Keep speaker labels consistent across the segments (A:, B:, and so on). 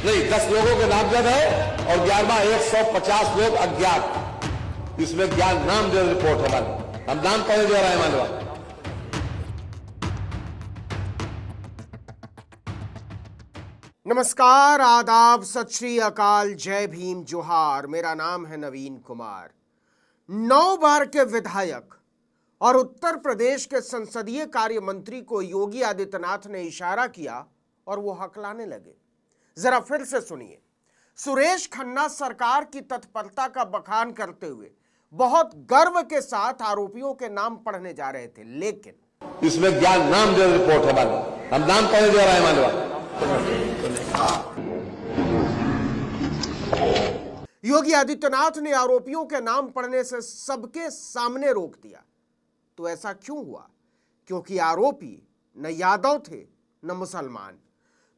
A: नहीं, 10 लोगों के नामजद है और 11वां 150 लोग अज्ञात। इसमें ज्ञान नाम दे रिपोर्ट है हमारी, हम नाम पढ़े दे रहे हैं मानवा।
B: नमस्कार, आदाब, सत श्री अकाल, जय भीम, जोहार। मेरा नाम है नवीन कुमार। 9 बार के विधायक और उत्तर प्रदेश के संसदीय कार्य मंत्री को योगी आदित्यनाथ ने इशारा किया और वो हकलाने लगे। जरा फिर से सुनिए। सुरेश खन्ना सरकार की तत्परता का बखान करते हुए बहुत गर्व के साथ आरोपियों के नाम पढ़ने जा रहे थे, लेकिन
A: इसमें ज्ञान नाम दे रिपोर्ट है हमारी, हम नाम पढ़े दे रहे हैं मानवा।
B: योगी आदित्यनाथ ने आरोपियों के नाम पढ़ने से सबके सामने रोक दिया। तो ऐसा क्यों हुआ? क्योंकि आरोपी न यादव थे न मुसलमान।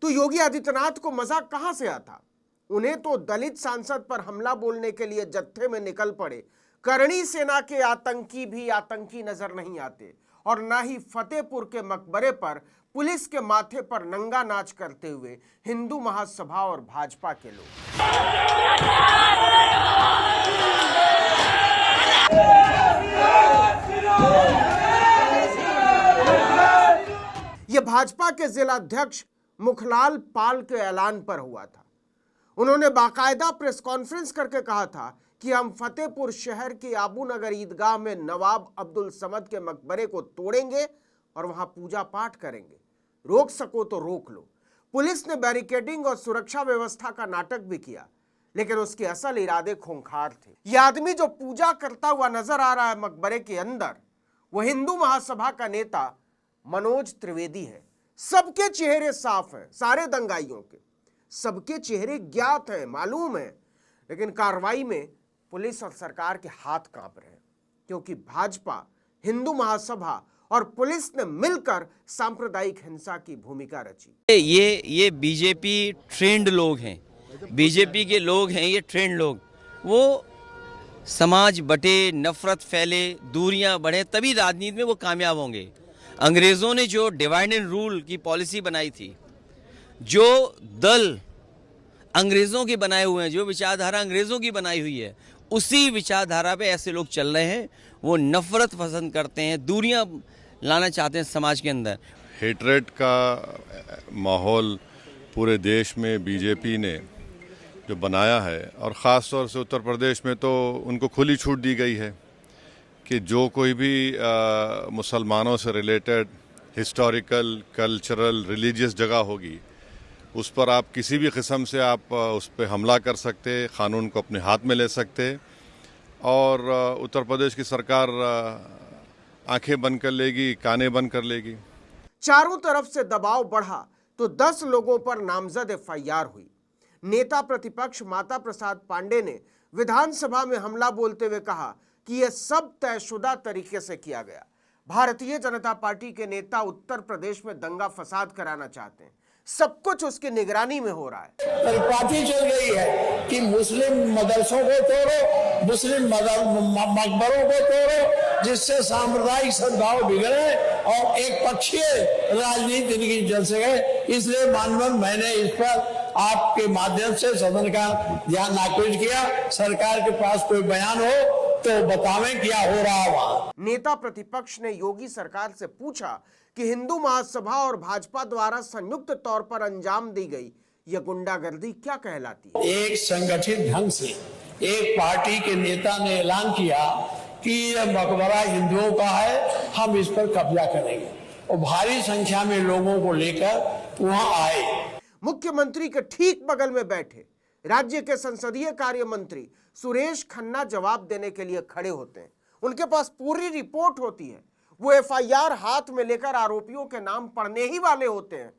B: तो योगी आदित्यनाथ को मजाक कहां से आता? उन्हें तो दलित सांसद पर हमला बोलने के लिए जत्थे में निकल पड़े करणी सेना के आतंकी भी आतंकी नजर नहीं आते, और ना ही फतेहपुर के मकबरे पर पुलिस के माथे पर नंगा नाच करते हुए हिंदू महासभा और भाजपा के लोग। यह भाजपा के जिलाध्यक्ष मुखलाल पाल के ऐलान पर हुआ था। उन्होंने बाकायदा प्रेस कॉन्फ्रेंस करके कहा था कि हम फतेहपुर शहर की आबू नगर ईदगाह में नवाब अब्दुल समद के मकबरे को तोड़ेंगे और वहां पूजा पाठ करेंगे। रोक सको तो रोक लो। पुलिस ने बैरिकेडिंग और सुरक्षा व्यवस्था का नाटक भी किया, लेकिन उसके असल इरादे खूंखार थे। यह आदमी जो पूजा करता हुआ नजर आ रहा है मकबरे के अंदर, वो हिंदू महासभा का नेता मनोज त्रिवेदी है। सबके चेहरे साफ हैं, सारे दंगाइयों के सबके चेहरे ज्ञात हैं, मालूम है, लेकिन कार्रवाई में पुलिस और सरकार के हाथ कांप रहे हैं, क्योंकि भाजपा, हिंदू महासभा और पुलिस ने मिलकर सांप्रदायिक हिंसा की भूमिका रची।
C: ये बीजेपी ट्रेंड लोग हैं, बीजेपी के लोग हैं ये ट्रेंड लोग। वो समाज बटे, नफरत फैले, दूरियां बढ़े, तभी राजनीति में वो कामयाब होंगे। अंग्रेजों ने जो डिवाइड एंड रूल की पॉलिसी बनाई थी, जो दल अंग्रेजों के बनाए हुए हैं, जो विचारधारा अंग्रेजों की बनाई हुई है, उसी विचारधारा पे ऐसे लोग चल रहे हैं। वो नफरत पसंद करते हैं, दूरियां लाना चाहते हैं समाज के अंदर।
D: हेट्रेड का माहौल पूरे देश में बीजेपी ने जो बनाया है, और ख़ास तौर से उत्तर प्रदेश में तो उनको खुली छूट दी गई है कि जो कोई भी मुसलमानों से रिलेटेड हिस्टोरिकल, कल्चरल, रिलीजियस जगह होगी, उस पर आप किसी भी किस्म से आप उस पर हमला कर सकते, क़ानून को अपने हाथ में ले सकते, और उत्तर प्रदेश की सरकार आंखें बंद कर लेगी, कानें बंद कर लेगी।
B: चारों तरफ से दबाव बढ़ा तो 10 लोगों पर नामजद एफआईआर हुई। नेता प्रतिपक्ष माता प्रसाद पांडे ने विधानसभा में हमला बोलते हुए कहा कि यह सब तयशुदा तरीके से किया गया। भारतीय जनता पार्टी के नेता उत्तर प्रदेश में दंगा फसाद कराना चाहते हैं, सब कुछ उसकी निगरानी में हो रहा है।
E: पार्टी चल रही है कि मुस्लिम मदरसों को तोड़ो, मुस्लिम मकबरों को तोड़ो, जिससे सांप्रदायिक सद्भाव बिगड़े और एक पक्षीय राजनीति इनकी चल सके। इसलिए माननीय मैंने इस पर आपके माध्यम से सदन का ध्यान आकृष्ट किया। सरकार के पास कोई बयान हो तो बतावें क्या हो रहा वहां।
B: नेता प्रतिपक्ष ने योगी सरकार से पूछा कि हिंदू महासभा और भाजपा द्वारा संयुक्त तौर पर अंजाम दी गई यह गुंडागर्दी क्या कहलाती है?
E: एक संगठित ढंग से एक पार्टी के नेता ने ऐलान किया कि यह मकबरा हिंदुओं का है, हम इस पर कब्जा करेंगे, और भारी संख्या में लोगों को लेकर वहां आए।
B: मुख्यमंत्री के ठीक बगल में बैठे राज्य के संसदीय कार्य मंत्री सुरेश खन्ना जवाब देने के लिए खड़े होते हैं। उनके पास पूरी रिपोर्ट होती है। वो एफआईआर हाथ में लेकर आरोपियों के नाम पढ़ने ही वाले होते हैं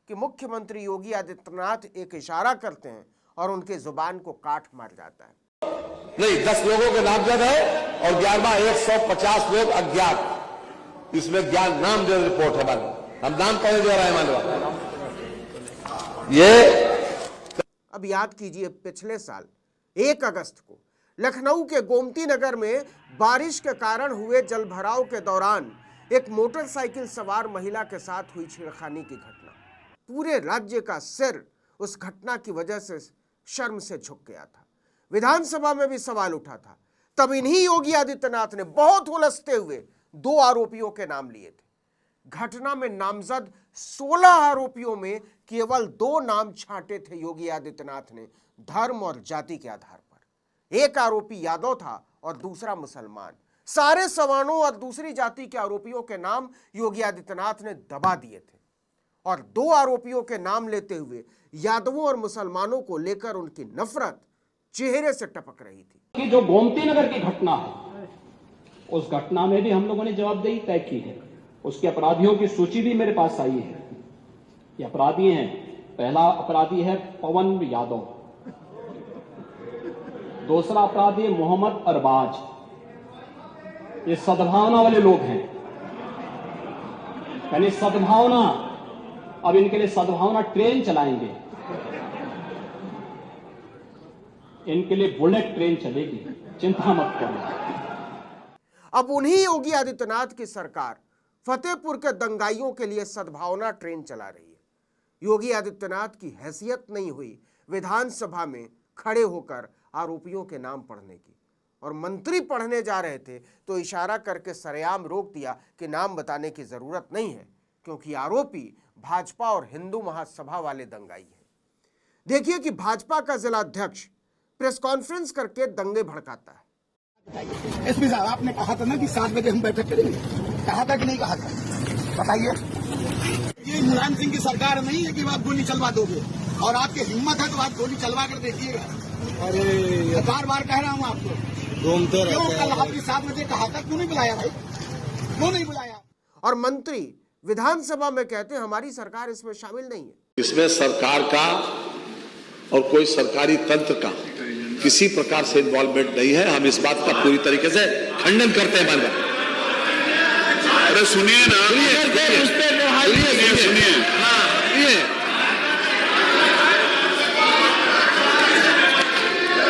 B: कि मुख्यमंत्री योगी आदित्यनाथ एक इशारा करते हैं और उनके जुबान को काट मार जाता है।
A: नहीं, 10 लोगों के नामजद है और 11वां 150 लोग अज्ञात। इसमें ज्ञान नाम दे रिपोर्ट है हमारी, हम नाम पढ़े दे रहे हैं मानवा। ये
B: अब याद कीजिए, पिछले साल 1 अगस्त को लखनऊ के गोमती नगर में बारिश के कारण हुए जलभराव के दौरान एक मोटरसाइकिल सवार महिला के साथ हुई छेड़खानी की घटना। पूरे राज्य का सिर उस घटना की वजह से शर्म से झुक गया था। विधानसभा में भी सवाल उठा था। तब इन्हीं योगी आदित्यनाथ ने बहुत उलझते हुए 2 आरोपियों के नाम लिए थे। घटना में नामजद 16 आरोपियों में केवल 2 नाम छांटे थे योगी आदित्यनाथ ने धर्म और जाति के आधार पर। एक आरोपी यादव था और दूसरा मुसलमान। सारे सवर्णों और दूसरी जाति के आरोपियों के नाम योगी आदित्यनाथ ने दबा दिए थे और 2 आरोपियों के नाम लेते हुए यादवों और मुसलमानों को लेकर उनकी नफरत चेहरे से टपक रही थी।
F: कि जो गोमती नगर की घटना है, उस घटना में भी हम लोगों ने जवाबदेही तय की है। उसके अपराधियों की सूची भी मेरे पास आई है। ये अपराधी हैं। पहला अपराधी है पवन यादव, दूसरा अपराधी है मोहम्मद अरबाज। ये सद्भावना वाले लोग हैं, यानी सद्भावना। अब इनके लिए सद्भावना ट्रेन चलाएंगे, इनके लिए बुलेट ट्रेन चलेगी, चिंता मत करो।
B: अब उन्हीं योगी आदित्यनाथ की सरकार फतेहपुर के दंगाइयों के लिए सद्भावना ट्रेन चला रही है। योगी आदित्यनाथ की हैसियत नहीं हुई विधानसभा में खड़े होकर आरोपियों के नाम पढ़ने की, और मंत्री पढ़ने जा रहे थे तो इशारा करके सरेआम रोक दिया कि नाम बताने की जरूरत नहीं है, क्योंकि आरोपी भाजपा और हिंदू महासभा वाले दंगाई हैं। देखिए कि भाजपा का जिलाध्यक्ष प्रेस कॉन्फ्रेंस करके दंगे भड़काता है।
G: एसपी साहब, आपने कहा था ना कि 7 बजे हम बैठक करेंगे, कहा था कि नहीं कहा था? बताइए। ये मुलायम सिंह की सरकार नहीं है कि आप गोली चलवा दोगे, और आपकी हिम्मत है तो आप गोली चलवा कर देखिएगा। अरे बार बार कह रहा हूँ आपको, घूमते रहते हैं। कल आपकी 7 बजे कहा था, क्यों नहीं बुलाया भाई? क्यों नहीं बुलाया?
B: और मंत्री विधानसभा में कहते हैं हमारी सरकार इसमें शामिल नहीं है।
A: इसमें सरकार का और कोई सरकारी तंत्र का किसी प्रकार से इन्वॉल्वमेंट नहीं है। हम इस बात का पूरी तरीके से खंडन करते हैं। मानव
H: अरे सुनिए ना, सुनिए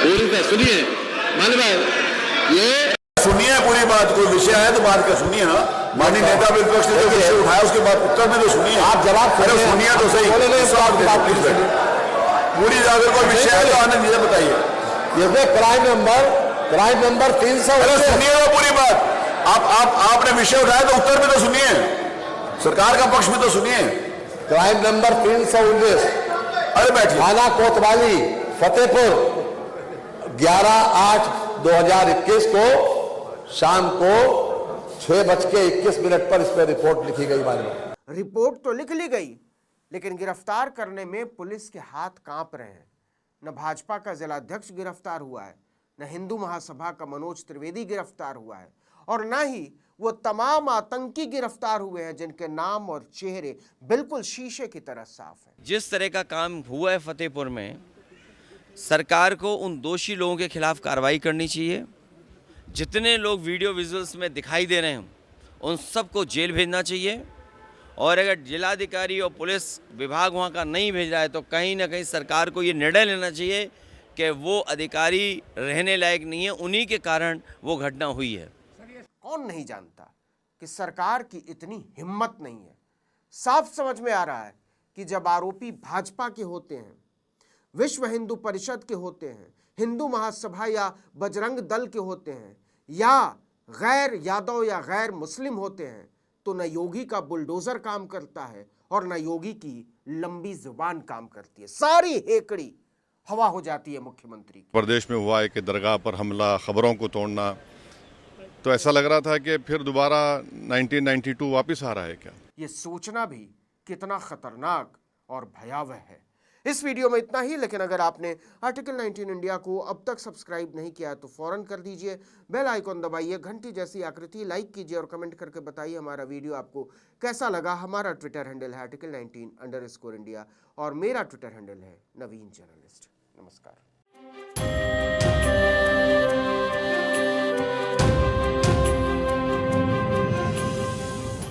A: पूरी तरह सुनिए मानव, ये
H: सुनिए पूरी बात। कोई विषय है तो बात का सुनिए ना। माननीय नेता विपक्ष ने जो विषय उठाया उसके बाद उत्तर में तो सुनिए। आप जवाब सुनिए तो सही। पूरी अगर कोई विषय है तो आनंद जी बताइए।
A: ये क्राइम नंबर 300।
H: सुनिए वो पूरी बात। आपने विषय उठाया तो उत्तर में तो सुनिए, सरकार का पक्ष में तो सुनिए।
A: क्राइम नंबर 319,
H: अरे बैठिए।
A: थाना कोतवाली फतेहपुर 11/8/2021 को शाम को 6:21 पर इस पर रिपोर्ट लिखी गई। मालूम
B: रिपोर्ट तो लिख ली गई, लेकिन गिरफ्तार करने में पुलिस के हाथ कांप रहे हैं। न भाजपा का जिलाध्यक्ष गिरफ्तार हुआ है, न हिंदू महासभा का मनोज त्रिवेदी गिरफ्तार हुआ है, और न ही वो तमाम आतंकी गिरफ्तार हुए हैं जिनके नाम और चेहरे बिल्कुल शीशे की तरह साफ हैं।
C: जिस तरह का काम हुआ है फतेहपुर में, सरकार को उन दोषी लोगों के खिलाफ कार्रवाई करनी चाहिए। जितने लोग वीडियो विजुअल्स में दिखाई दे रहे हैं उन सबको जेल भेजना चाहिए, और अगर जिलाधिकारी और पुलिस विभाग वहाँ का नहीं भेज रहा है तो कहीं ना कहीं सरकार को ये निर्णय लेना चाहिए कि वो अधिकारी रहने लायक नहीं है, उन्हीं के कारण वो घटना हुई है।
B: कौन नहीं जानता कि सरकार की इतनी हिम्मत नहीं है। साफ समझ में आ रहा है कि जब आरोपी भाजपा के होते हैं, विश्व हिंदू परिषद के होते हैं, हिंदू महासभा या बजरंग दल के होते हैं, या गैर यादव या गैर मुस्लिम होते हैं, तो न योगी का बुलडोजर काम करता है और न योगी की लंबी जुबान काम करती है। सारी हेकड़ी हवा हो जाती है मुख्यमंत्री की।
D: प्रदेश में हुआ है कि दरगाह पर हमला, खबरों को तोड़ना, तो ऐसा लग रहा था कि फिर दोबारा 1992 वापस आ रहा है क्या?
B: ये सोचना भी कितना खतरनाक और भयावह है। इस वीडियो में इतना ही, लेकिन अगर आपने आर्टिकल 19 इंडिया को अब तक सब्सक्राइब नहीं किया तो फौरन कर दीजिए। बेल आइकॉन दबाइए, घंटी जैसी आकृति, लाइक कीजिए और कमेंट करके बताइए हमारा वीडियो आपको कैसा लगा। हमारा ट्विटर हैंडल है article19_India और मेरा ट्विटर हैंडल है नवीन जर्नलिस्ट। नमस्कार।